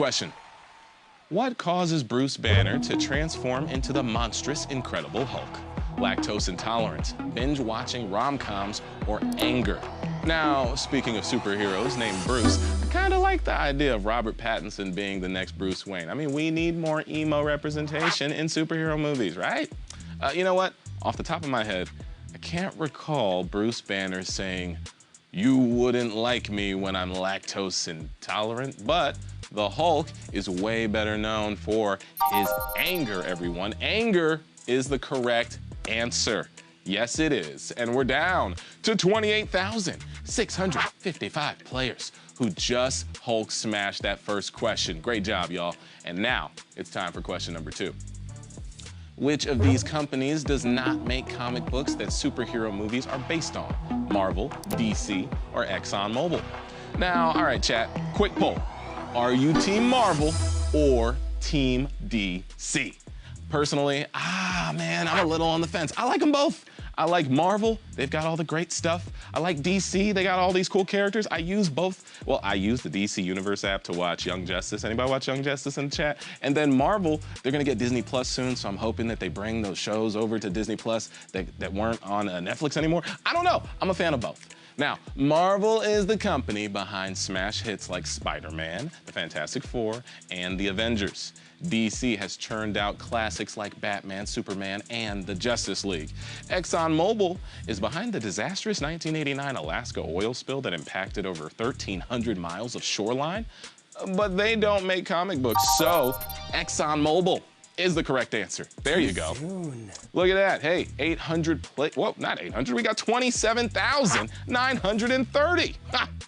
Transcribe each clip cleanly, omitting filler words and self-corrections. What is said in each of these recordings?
question. What causes Bruce Banner to transform into the monstrous Incredible Hulk? Lactose intolerance, binge watching rom-coms, or anger? Now, speaking of superheroes named Bruce, I kind of like the idea of Robert Pattinson being the next Bruce Wayne. I mean, we need more emo representation in superhero movies, right? You know what? Off the top of my head, I can't recall Bruce Banner saying, "You wouldn't like me when I'm lactose intolerant," but the Hulk is way better known for his anger, everyone. Anger is the correct answer. Yes, it is. And we're down to 28,655 players who just Hulk smashed that first question. Great job, y'all. And now it's time for question number 2. Which of these companies does not make comic books that superhero movies are based on? Marvel, DC, or ExxonMobil? Now, all right, chat, quick poll. Are you Team Marvel or Team DC? Personally, man, I'm a little on the fence. I like them both. I like Marvel, they've got all the great stuff. I like DC, they got all these cool characters. I use both. Well, I use the DC Universe app to watch Young Justice. Anybody watch Young Justice in the chat? And then Marvel, they're gonna get Disney Plus soon, so I'm hoping that they bring those shows over to Disney Plus that weren't on Netflix anymore. I don't know, I'm a fan of both. Now, Marvel is the company behind smash hits like Spider-Man, the Fantastic Four, and the Avengers. DC has churned out classics like Batman, Superman, and the Justice League. ExxonMobil is behind the disastrous 1989 Alaska oil spill that impacted over 1,300 miles of shoreline, but they don't make comic books, so ExxonMobil is the correct answer. There you go. Look at that. Hey, 800 well, not 800. We got 27,930.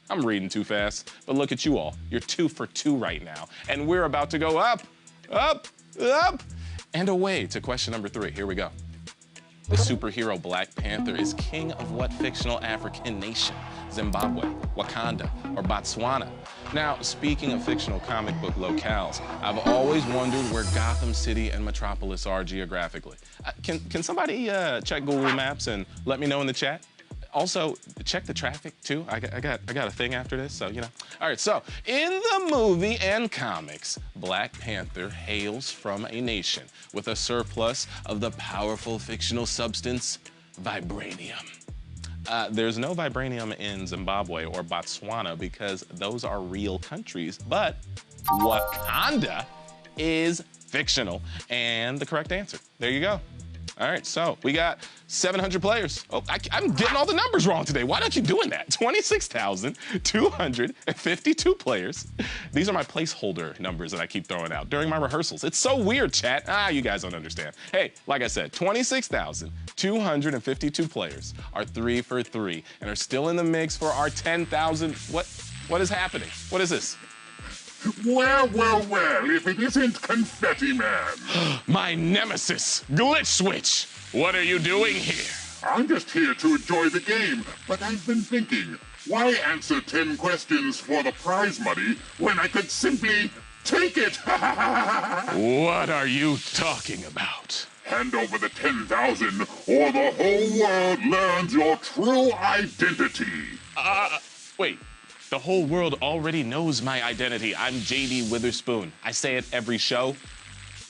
I'm reading too fast, but look at you all. You're 2 for 2 right now, and we're about to go up, up, up, and away to question number 3. Here we go. The superhero Black Panther is king of what fictional African nation? Zimbabwe, Wakanda, or Botswana? Now, speaking of fictional comic book locales, I've always wondered where Gotham City and Metropolis are geographically. Can somebody check Google Maps and let me know in the chat? Also, check the traffic too. I got a thing after this, so you know. All right, so in the movie and comics, Black Panther hails from a nation with a surplus of the powerful fictional substance, vibranium. There's no vibranium in Zimbabwe or Botswana because those are real countries, but Wakanda is fictional and the correct answer. There you go. All right, so we got 700 players. Oh, I'm getting all the numbers wrong today. Why don't you doing that? 26,252 players. These are my placeholder numbers that I keep throwing out during my rehearsals. It's so weird, chat. You guys don't understand. Hey, like I said, 26,252 players are 3 for 3 and are still in the mix for our 10,000. What is happening? What is this? Well, well, well, if it isn't Confetti Man. My nemesis, Glitch Switch. What are you doing here? I'm just here to enjoy the game, but I've been thinking, why answer 10 questions for the prize money when I could simply take it? What are you talking about? Hand over the 10,000 or the whole world learns your true identity. Wait. The whole world already knows my identity. I'm JD Witherspoon. I say it every show.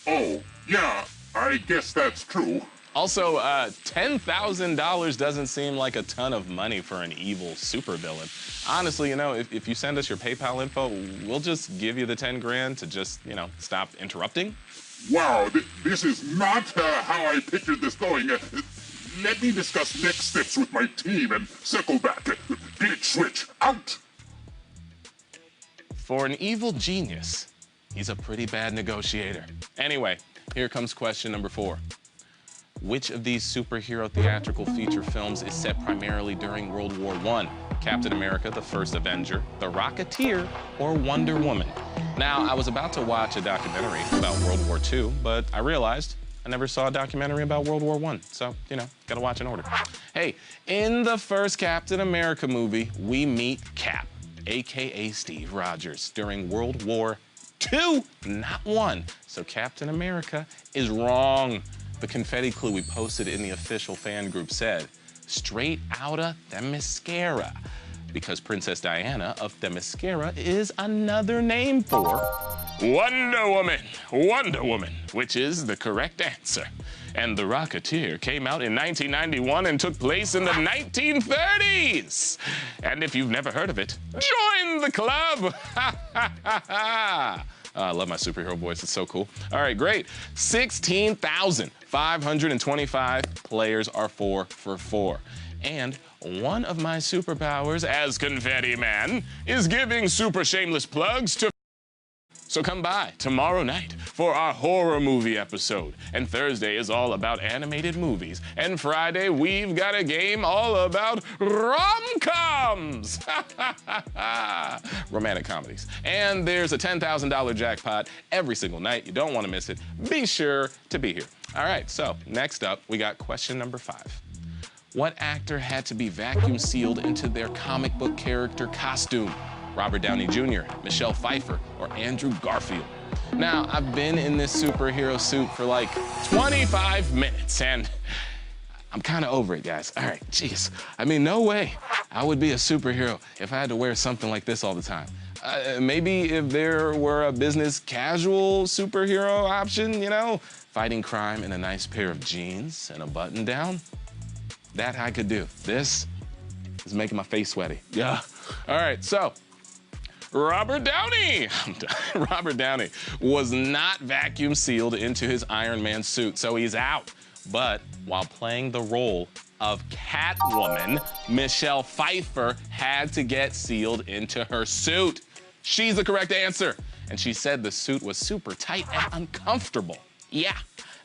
Oh, yeah, I guess that's true. Also, $10,000 doesn't seem like a ton of money for an evil supervillain. Honestly, you know, if you send us your PayPal info, we'll just give you the 10 grand to just, you know, stop interrupting. Wow, this is not how I pictured this going. Let me discuss next steps with my team and circle back. Glitch Switch, out! For an evil genius, he's a pretty bad negotiator. Anyway, here comes question number 4. Which of these superhero theatrical feature films is set primarily during World War I? Captain America, the First Avenger, The Rocketeer, or Wonder Woman? Now, I was about to watch a documentary about World War II, but I realized I never saw a documentary about World War I, so, you know, gotta watch in order. Hey, in the first Captain America movie, we meet Cap, AKA Steve Rogers, during World War II, not I. So Captain America is wrong. The confetti clue we posted in the official fan group said, straight outta Themyscira, because Princess Diana of Themyscira is another name for Wonder Woman. Wonder Woman, which is the correct answer. And The Rocketeer came out in 1991 and took place in the 1930s. And if you've never heard of it, join the club. I love my superhero voice. It's so cool. All right, great. 16,525 players are 4 for 4. And one of my superpowers as Confetti Man is giving super shameless plugs to... So come by tomorrow night for our horror movie episode. And Thursday is all about animated movies. And Friday, we've got a game all about rom-coms. Romantic comedies. And there's a $10,000 jackpot every single night. You don't want to miss it. Be sure to be here. All right, so next up, we got question number 5. What actor had to be vacuum sealed into their comic book character costume? Robert Downey Jr., Michelle Pfeiffer, or Andrew Garfield? Now, I've been in this superhero suit for like 25 minutes, and I'm kind of over it, guys. All right, jeez. I mean, no way I would be a superhero if I had to wear something like this all the time. Maybe if there were a business casual superhero option, you know, fighting crime in a nice pair of jeans and a button down, that I could do. This is making my face sweaty. Yeah. All right, so Robert Downey was not vacuum sealed into his Iron Man suit, so he's out. But while playing the role of Catwoman, Michelle Pfeiffer had to get sealed into her suit. She's the correct answer. And she said the suit was super tight and uncomfortable. Yeah.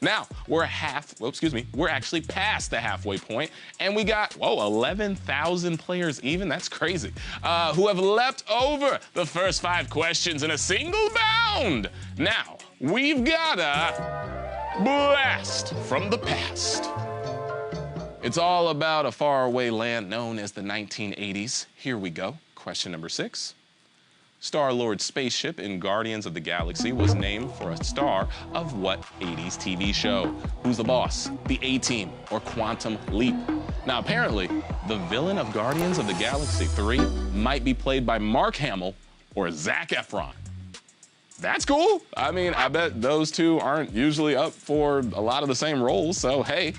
Now, we're actually past the halfway point, and we got, 11,000 players even, that's crazy, who have leapt over the first 5 questions in a single bound. Now, we've got a blast from the past. It's all about a faraway land known as the 1980s. Here we go, question number 6. Star-Lord's spaceship in Guardians of the Galaxy was named for a star of what 80s TV show? Who's the boss? The A-Team or Quantum Leap? Now, apparently, the villain of Guardians of the Galaxy 3 might be played by Mark Hamill or Zac Efron. That's cool. I mean, I bet those two aren't usually up for a lot of the same roles, so hey.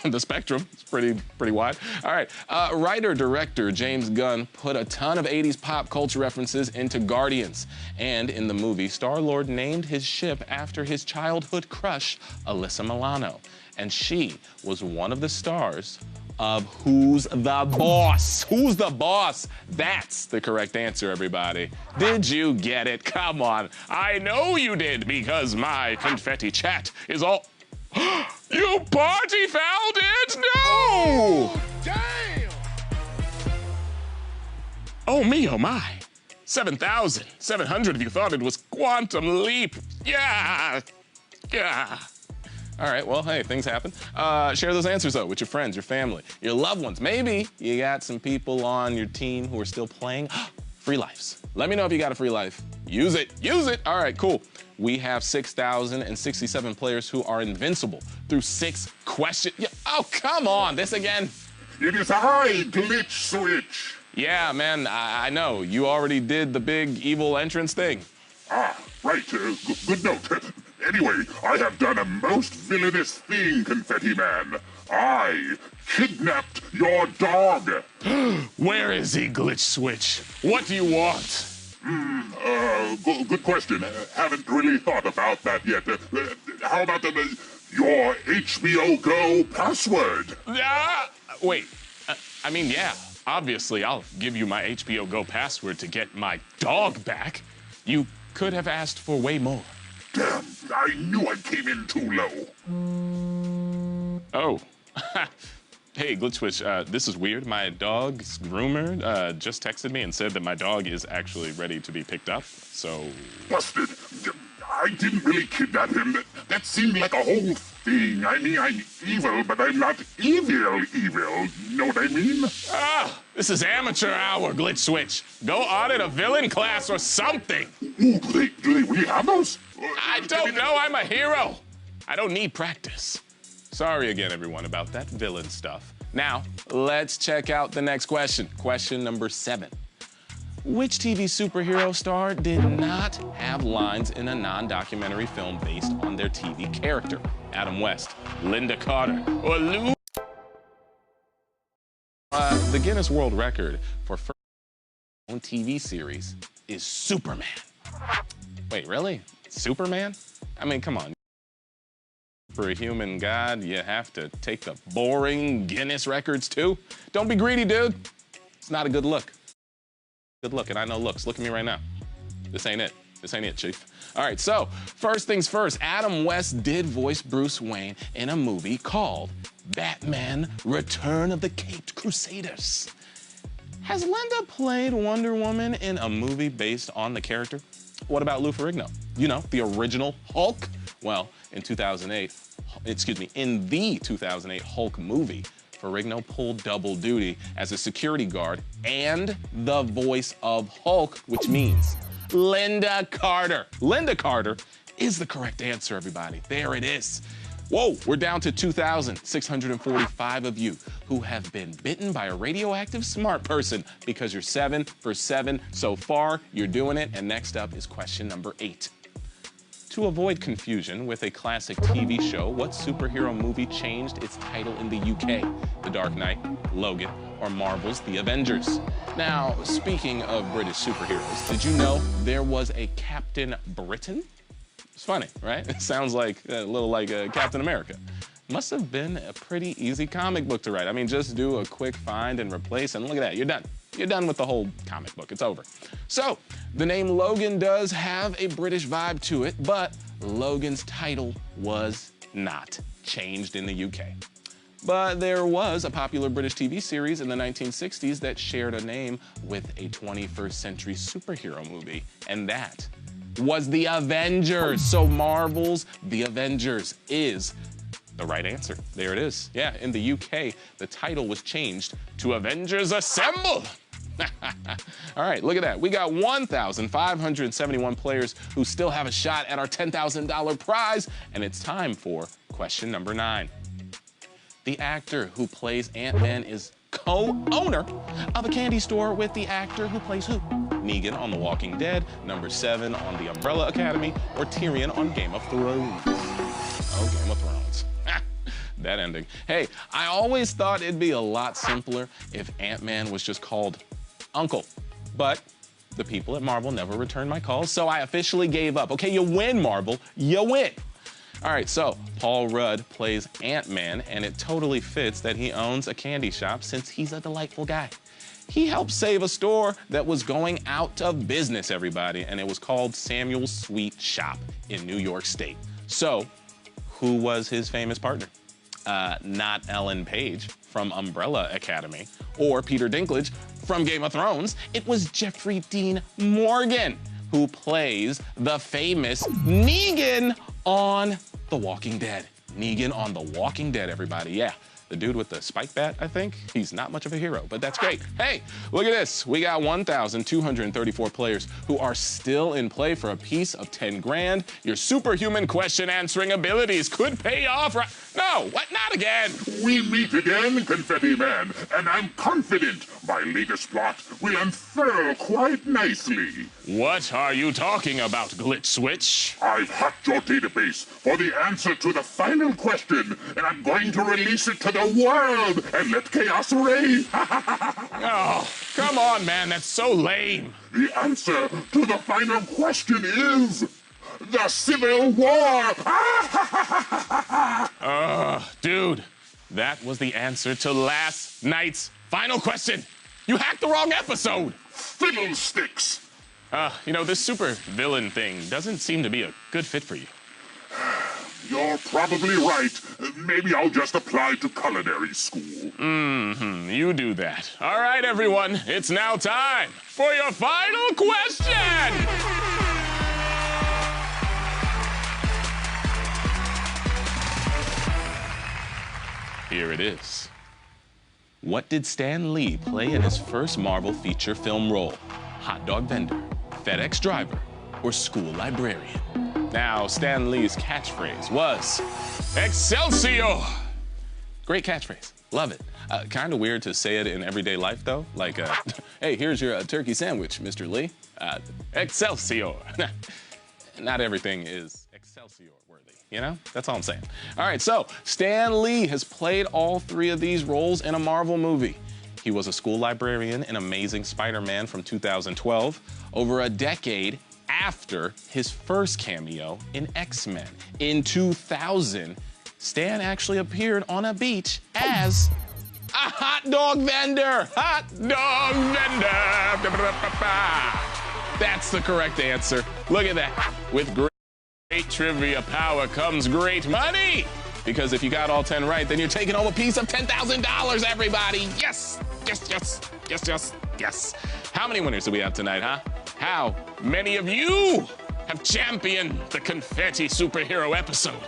The spectrum is pretty wide. All right, writer-director James Gunn put a ton of 80s pop culture references into Guardians. And in the movie, Star-Lord named his ship after his childhood crush, Alyssa Milano. And she was one of the stars of Who's the Boss? Who's the Boss? That's the correct answer, everybody. Did you get it? Come on. I know you did, because my confetti chat is all... You party fouled it? No! Oh, damn! Oh me, oh my. 7,700 of you thought it was Quantum Leap. Yeah! Yeah. All right, well, hey, things happen. Share those answers, though, with your friends, your family, your loved ones. Maybe you got some people on your team who are still playing. Free lives. Let me know if you got a free life. Use it. Use it. All right, cool. We have 6,067 players who are invincible through 6 questions. Yeah, oh, come on. This again. It is I, Glitch Switch. Yeah, man, I know. You already did the big evil entrance thing. Ah, right. Good note. Anyway, I have done a most villainous thing, Confetti Man. I kidnapped your dog. Where is he, Glitch Switch? What do you want? Good question. Haven't really thought about that yet. How about your HBO Go password? Wait. I mean, yeah, obviously I'll give you my HBO Go password to get my dog back. You could have asked for way more. Damn, I knew I came in too low. Oh. Hey, Glitch Switch, this is weird. My dog's groomer just texted me and said that my dog is actually ready to be picked up, so... Busted. I didn't really kidnap him. That seemed like a whole thing. I mean, I'm evil, but I'm not evil. Know what I mean? Ah, this is amateur hour, Glitch Switch. Go audit a villain class or something. Ooh, do they really have those? I don't know, I'm a hero. I don't need practice. Sorry again, everyone, about that villain stuff. Now, let's check out the next question. Question number 7. Which TV superhero star did not have lines in a non-documentary film based on their TV character? Adam West, Linda Carter, or Lou? The Guinness World Record for first own TV series is Superman. Wait, really? Superman? I mean, come on. For a human god, you have to take the boring Guinness records too? Don't be greedy, dude. It's not a good look. Good look, and I know looks. Look at me right now. This ain't it. This ain't it, Chief. All right, so first things first, Adam West did voice Bruce Wayne in a movie called Batman: Return of the Caped Crusaders. Has Linda played Wonder Woman in a movie based on the character? What about Lou Ferrigno? You know, the original Hulk? Well, in the 2008 Hulk movie, Ferrigno pulled double duty as a security guard and the voice of Hulk, which means Linda Carter. Linda Carter is the correct answer, everybody. There it is. Whoa, we're down to 2,645 of you who have been bitten by a radioactive smart person because you're 7 for 7 so far. You're doing it. And next up is question number 8. To avoid confusion with a classic TV show, what superhero movie changed its title in the UK? The Dark Knight, Logan, or Marvel's The Avengers? Now, speaking of British superheroes, did you know there was a Captain Britain? It's funny, right? It sounds like a little like Captain America. Must have been a pretty easy comic book to write. I mean, just do a quick find and replace, and look at that, you're done. You're done with the whole comic book, it's over. So, the name Logan does have a British vibe to it, but Logan's title was not changed in the UK. But there was a popular British TV series in the 1960s that shared a name with a 21st century superhero movie, and that was The Avengers. So Marvel's The Avengers is the right answer. There it is. Yeah, in the UK, the title was changed to Avengers Assemble. All right, look at that. We got 1,571 players who still have a shot at our $10,000 prize, and it's time for question number 9. The actor who plays Ant-Man is co-owner of a candy store with the actor who plays who? Negan on The Walking Dead, number 7 on The Umbrella Academy, or Tyrion on Game of Thrones. Oh, Game of Thrones. That ending. Hey, I always thought it'd be a lot simpler if Ant-Man was just called Uncle. But the people at Marvel never returned my calls, so I officially gave up. Okay, you win, Marvel. You win. All right, so Paul Rudd plays Ant-Man, and it totally fits that he owns a candy shop since he's a delightful guy. He helped save a store that was going out of business, everybody, and it was called Samuel's Sweet Shop in New York State. So, who was his famous partner? Not Ellen Page from Umbrella Academy or Peter Dinklage from Game of Thrones. It was Jeffrey Dean Morgan, who plays the famous Negan on The Walking Dead. Negan on The Walking Dead, everybody. Yeah, the dude with the spike bat, I think. He's not much of a hero, but that's great. Hey, look at this. We got 1,234 players who are still in play for a piece of 10 grand. Your superhuman question answering abilities could pay off. No, what? Not again. We meet again, Confetti Man, and I'm confident my latest plot will unfurl quite nicely. What are you talking about, Glitch Switch? I've hacked your database for the answer to the final question, and I'm going to release it to the world and let chaos reign. Oh, come on, man, that's so lame. The answer to the final question is the Civil War. Dude, that was the answer to last night's final question. You hacked the wrong episode. Fiddlesticks. You know, this super villain thing doesn't seem to be a good fit for you. You're probably right. Maybe I'll just apply to culinary school. You do that. All right, everyone, it's now time for your final question. Here it is. What did Stan Lee play in his first Marvel feature film role? Hot dog vendor, FedEx driver, or school librarian? Now, Stan Lee's catchphrase was, Excelsior! Great catchphrase, love it. Kind of weird to say it in everyday life, though. Like, hey, here's your turkey sandwich, Mr. Lee. Excelsior. Not everything is Excelsior worthy, you know? That's all I'm saying. All right, so Stan Lee has played all 3 of these roles in a Marvel movie. He was a school librarian in Amazing Spider-Man from 2012, over a decade after his first cameo in X-Men. In 2000, Stan actually appeared on a beach as a hot dog vendor. Hot dog vendor. That's the correct answer. Look at that. With great trivia power comes great money. Because if you got all 10 right, then you're taking home a piece of $10,000, everybody. Yes, yes, yes, yes, yes, yes. How many winners do we have tonight, huh? How many of you have championed the confetti superhero episode?